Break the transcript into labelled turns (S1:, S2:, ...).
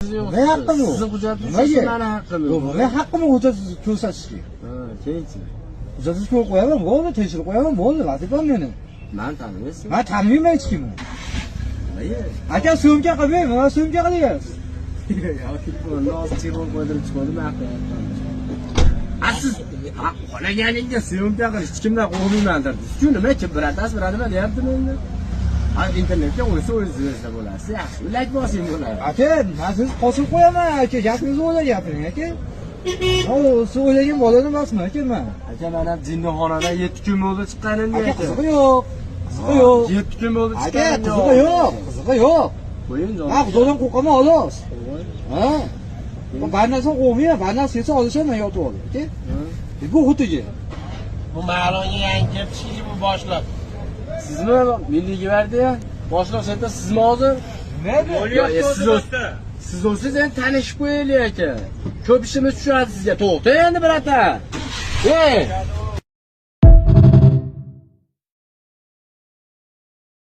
S1: Ne hakkım o?
S2: Sizin hujjatıngiz
S1: Nimaga?
S2: meni haqqim
S1: Yo'q, men haqqimni hujjatsiz ko'rsatishga.
S2: Ha, keyinchi.
S1: Hujjatsiz ko'rib qo'yaman, bo'ldi, tekshirib qo'yaman, bo'ldi, vazifam meni.
S2: Men tanimaysiz.
S1: Men taniyman hech kimni.
S2: Nimaga?
S1: Aka syomka qilmang, mana syomka qilyapsiz.
S2: Yoki buni ostiga qo'ydirib chiqmadim haqiqatdan. Siz xohlaganingga syomka qilish hech kimdan qo'rqmayman derdi. Shu nima kim nima deyapti endi? Internetga o'zi o'zingizda bo'lasiz. Yaxshi, like bosing bo'ladi.
S1: Aka, men siz qo'shib qo'yaman, aka, gapingizni o'ylab gapiring, aka. Siz o'ylagan boladan emasman, aka men.
S2: Aka, men ham jinnixonadan 7 kun bo'ldi chiqqanim
S1: Aka, qizig'i yo'q. Qizig'i yo'q.
S2: 7 kun bo'ldi
S1: Aka,
S2: chiqqanim
S1: qizig'i yo'q, qizig'i yo'q.
S2: Qo'ying jon.
S1: Ha, xudodan qo'rqaman, xolos. Ha. Bir narsa qo'ymayman, bir narsa esa olishaman yotib olib, aka. Bu xutiga.
S3: Bu ma'lumotga yangi pishki bu boshliq.
S2: Sizmi Milliy gvardiya boshliq esa sizmi hozir? Siz o'zingiz endi tanishib qo'yaylik aka. Ko'p ishimiz tushadi sizga. To'xtang endi birata.